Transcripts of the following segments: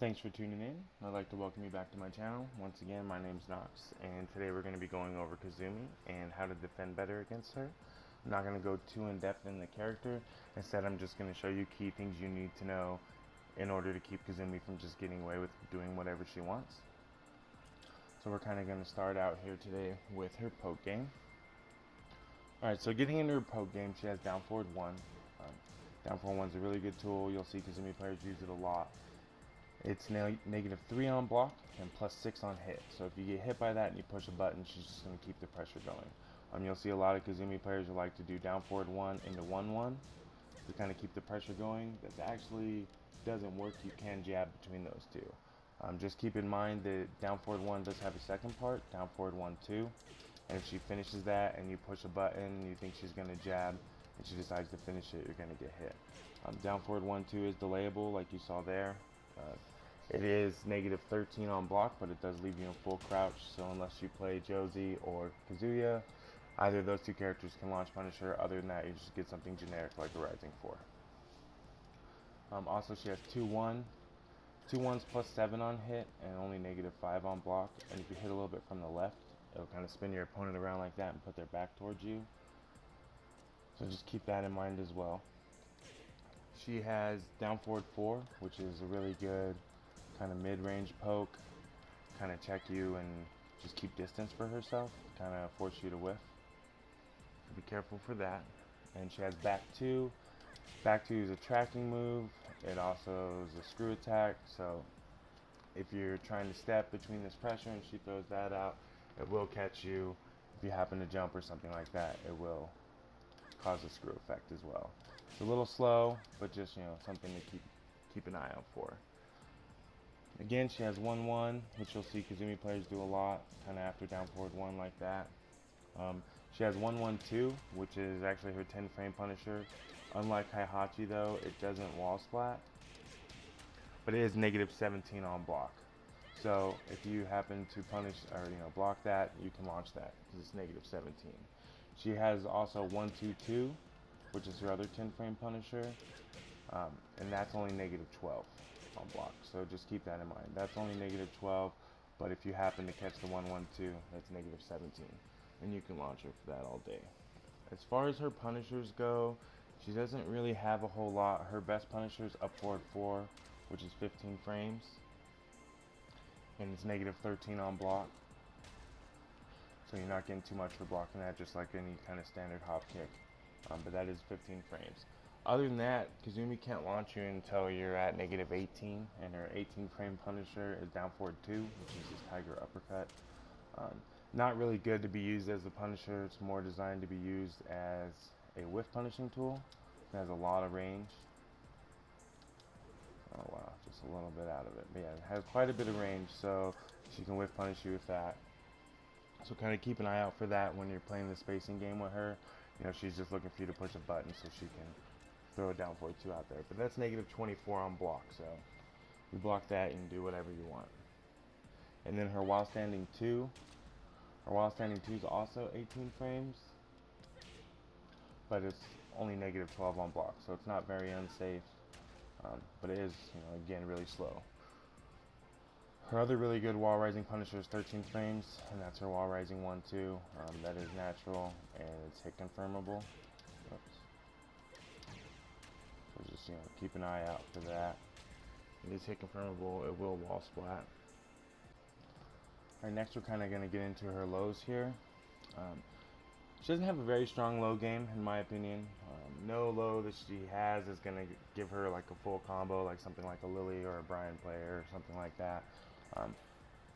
Thanks for tuning in. I'd like to welcome you back to my channel. Once again, my name's Noxz, and today we're going to be going over Kazumi and how to defend better against her. I'm not going to go too in depth in the character. Instead, I'm just going to show you key things you need to know in order to keep Kazumi from just getting away with doing whatever she wants. So we're kind of going to start out here today with her poke game. Alright, so getting into her poke game, she has down forward 1. Down forward 1 is a really good tool. You'll see Kazumi players use it a lot. It's -3 on block and +6 on hit. So if you get hit by that and you push a button, she's just going to keep the pressure going. You'll see a lot of Kazumi players who like to do down forward 1 into 1-1 to kind of keep the pressure going. That actually doesn't work. You can jab between those two. Just keep in mind that down forward 1 does have a second part, down forward 1-2. And if she finishes that and you push a button and you think she's going to jab and she decides to finish it, you're going to get hit. Down forward 1-2 is delayable like you saw there. It is -13 on block, but it does leave you in full crouch, so unless you play Josie or Kazuya, either of those two characters can launch Punisher. Other than that, you just get something generic like a Rising 4. Also, she has 2-1. 2-1's +7 on hit and only -5 on block, and if you hit a little bit from the left, it'll kind of spin your opponent around like that and put their back towards you. So just keep that in mind as well. She has down forward 4, which is a really good kind of mid-range poke, kind of check you and just keep distance for herself, kind of force you to whiff. So be careful for that. And she has back 2. Back 2 is a tracking move. It also is a screw attack, so if you're trying to step between this pressure and she throws that out, it will catch you. If you happen to jump or something like that, it will cause a screw effect as well. It's a little slow, but just something to keep an eye out for. Again, she has 1-1, which you'll see Kazumi players do a lot, kind of after down forward 1 like that. She has 1-1-2, which is actually her 10-frame Punisher. Unlike Kaihachi though, it doesn't wall splat, but it is -17 on block. So if you happen to punish or block that, you can launch that because it's -17. She has also 1-2-2, which is her other 10-frame Punisher, and that's only -12 on block. So just keep that in mind. That's only -12, but if you happen to catch the 1-1-2, that's -17, and you can launch her for that all day. As far as her Punishers go, she doesn't really have a whole lot. Her best Punisher is up forward 4, which is 15 frames, and it's -13 on block. So you're not getting too much for blocking that, just like any kind of standard hop kick. But that is 15 frames. Other than that, Kazumi can't launch you until you're at -18, and her 18-frame Punisher is down forward 2, which is his Tiger Uppercut. Not really good to be used as a Punisher. It's more designed to be used as a whiff punishing tool. It has a lot of range. Oh wow, just a little bit out of it. But yeah, it has quite a bit of range, so she can whiff punish you with that. So kind of keep an eye out for that when you're playing the spacing game with her. She's just looking for you to push a button so she can throw a down forward 2 out there. But that's -24 on block, so you block that and do whatever you want. And then her while standing 2. Her while standing 2 is also 18 frames, but it's only -12 on block, so it's not very unsafe. But it is, again, really slow. Her other really good wall rising Punisher is 13 frames, and that's her wall rising 1-2. That is natural and it's hit confirmable. Oops. So just keep an eye out for that. It is hit confirmable. It will wall splat. Alright, next we're kind of going to get into her lows here. She doesn't have a very strong low game, in my opinion. No low that she has is going to give her like a full combo, like something like a Lily or a Brian player or something like that.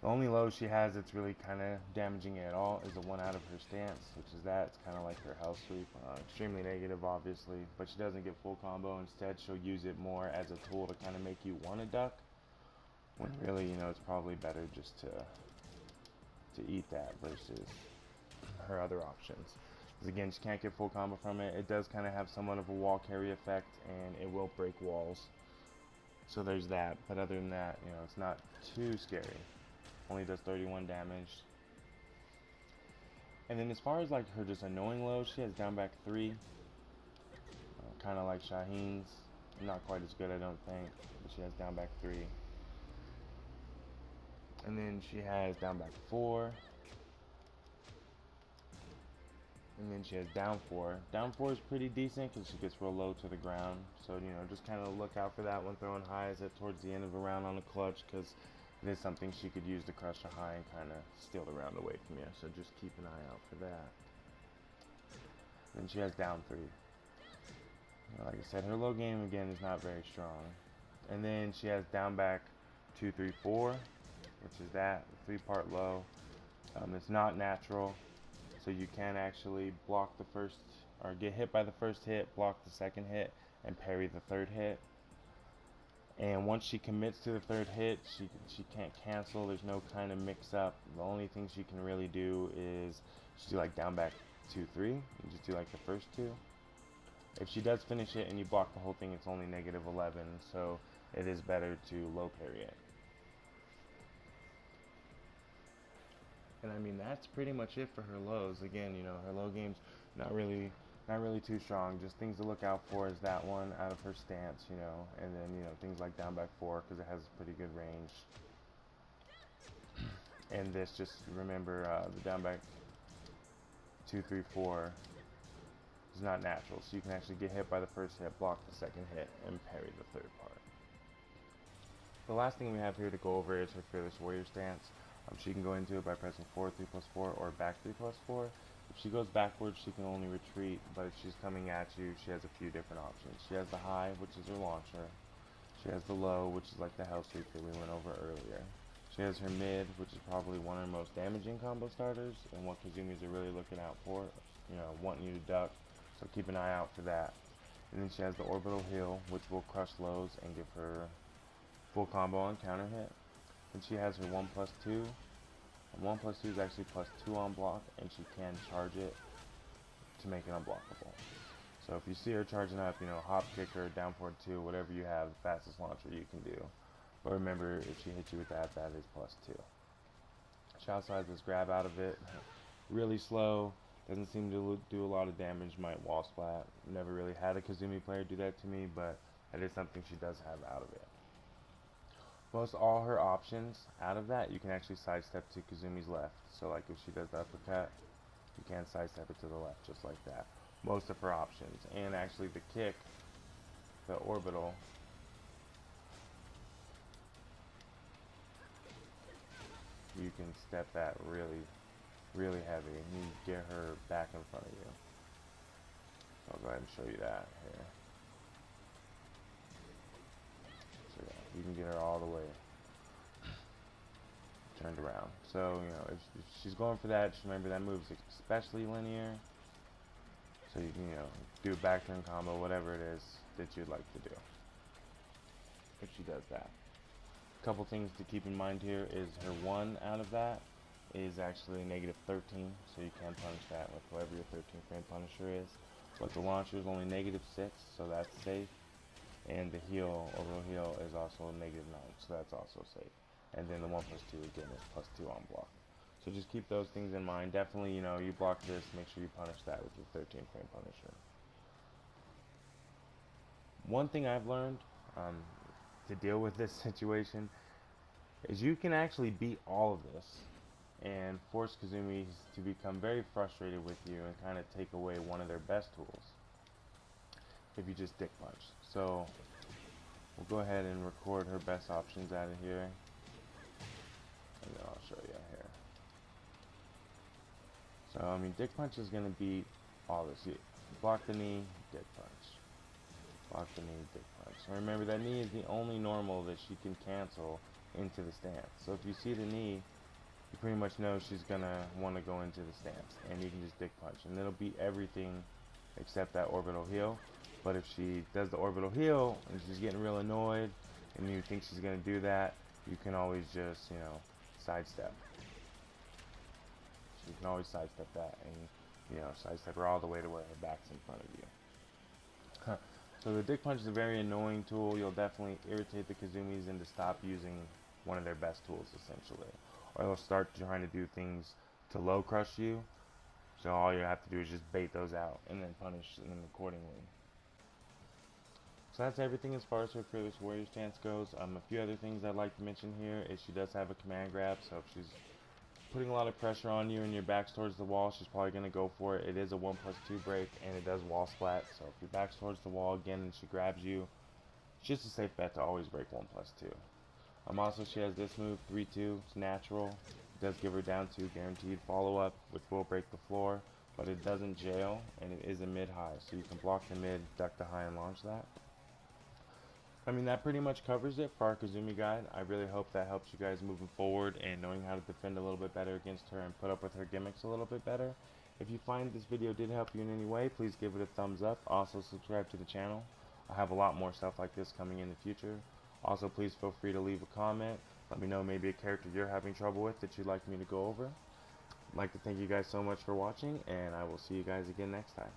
The only low she has that's really kind of damaging it at all is the one out of her stance, which is that. It's kind of like her hell sweep. Extremely negative, obviously, but she doesn't get full combo. Instead, she'll use it more as a tool to kind of make you want to duck, when really, it's probably better just to eat that versus her other options. Because again, she can't get full combo from it. It does kind of have somewhat of a wall carry effect, and it will break walls. So there's that. But other than that, it's not too scary. Only does 31 damage. And then as far as like her just annoying lows, she has down back 3. Kind of like Shaheen's. Not quite as good, I don't think. But she has down back 3. And then she has down back 4. And then she has down 4. Down 4 is pretty decent because she gets real low to the ground. So, you know, just kind of look out for that when throwing highs at towards the end of a round on a clutch, because it is something she could use to crush a high and kind of steal the round away from you. So just keep an eye out for that. Then she has down 3. Like I said, her low game again is not very strong. And then she has down back 2, 3, 4, which is that 3-part low. It's not natural, so you can actually block the first, or get hit by the first hit, block the second hit, and parry the third hit. And once she commits to the third hit, she can't cancel. There's no kind of mix up. The only thing she can really do is just do like down back 2, 3, and just do like the first 2. If she does finish it and you block the whole thing, it's only -11, so it is better to low parry it. And I mean, that's pretty much it for her lows. Again, you know, her low game's not really too strong. Just things to look out for is that one out of her stance, you know, and then, you know, things like down back 4 because it has pretty good range. And this, just remember, the down back 2, 3, 4 is not natural, so you can actually get hit by the first hit, block the second hit, and parry the third part. The last thing we have here to go over is her Fearless Warrior stance. She can go into it by pressing forward 3+4 or back 3+4. If she goes backwards, she can only retreat, but if she's coming at you, she has a few different options. She has the high, which is her launcher. She has the low, which is like the hell sweep that we went over earlier. She has her mid, which is probably one of her most damaging combo starters, and what Kazumis are really looking out for, you know, wanting you to duck, so keep an eye out for that. And then she has the orbital heal, which will crush lows and give her full combo on counter hit. And she has her 1+2. And 1+2 is actually +2 on block, and she can charge it to make it unblockable. So if you see her charging up, you know, hop kicker, down forward 2, whatever you have, the fastest launcher you can do. But remember, if she hits you with that, that is +2. She also has this grab out of it, really slow, doesn't seem to do a lot of damage, might wall splat. Never really had a Kazumi player do that to me, but that is something she does have out of it. Most all her options out of that, you can actually sidestep to Kazumi's left. So like if she does the uppercut, you can sidestep it to the left just like that. Most of her options. And actually the kick, the orbital, you can step that really, really heavy. And you get her back in front of you. So I'll go ahead and show you that here. So yeah, you can get her all the way turned around. So, you know, if she's going for that, just remember that move's especially linear. So you can, you know, do a back turn combo, whatever it is that you'd like to do. If she does that. A couple things to keep in mind here is her 1 out of that is actually -13, so you can punish that with whatever your 13 frame punisher is. But the launcher is only -6, so that's safe. And the heal, orbital heal, is also -9, so that's also safe. And then the 1+2 again is +2 on block. So just keep those things in mind. Definitely, you know, you block this, make sure you punish that with your 13 frame punisher. One thing I've learned to deal with this situation is you can actually beat all of this and force Kazumis to become very frustrated with you and kind of take away one of their best tools if you just dick punch. So we'll go ahead and record her best options out of here, and then I'll show you here. So I mean, dick punch is going to beat all this. You block the knee, dick punch. Block the knee, dick punch. And remember, that knee is the only normal that she can cancel into the stance. So if you see the knee, you pretty much know she's going to want to go into the stance, and you can just dick punch. And it'll beat everything except that orbital heal. But if she does the orbital heal and she's getting real annoyed and you think she's going to do that, you can always just, you know, sidestep. So you can always sidestep that and, you know, sidestep her all the way to where her back's in front of you. So the dick punch is a very annoying tool. You'll definitely irritate the Kazumis into stop using one of their best tools, essentially. Or they'll start trying to do things to low crush you. So all you have to do is just bait those out and then punish them accordingly. So that's everything as far as her Fearless Warrior stance goes. A few other things I'd like to mention here is she does have a command grab, so if she's putting a lot of pressure on you and your back's towards the wall, she's probably going to go for it. It is a 1+2 break, and it does wall splat, so if your back's towards the wall again and she grabs you, it's just a safe bet to always break 1+2. Also, she has this move, 3-2, it's natural. It does give her down 2 guaranteed follow-up, which will break the floor, but it doesn't jail, and it is a mid-high, so you can block the mid, duck the high, and launch that. I mean, that pretty much covers it for our Kazumi guide. I really hope that helps you guys moving forward and knowing how to defend a little bit better against her and put up with her gimmicks a little bit better. If you find this video did help you in any way, please give it a thumbs up. Also, subscribe to the channel. I have a lot more stuff like this coming in the future. Also, please feel free to leave a comment. Let me know maybe a character you're having trouble with that you'd like me to go over. I'd like to thank you guys so much for watching, and I will see you guys again next time.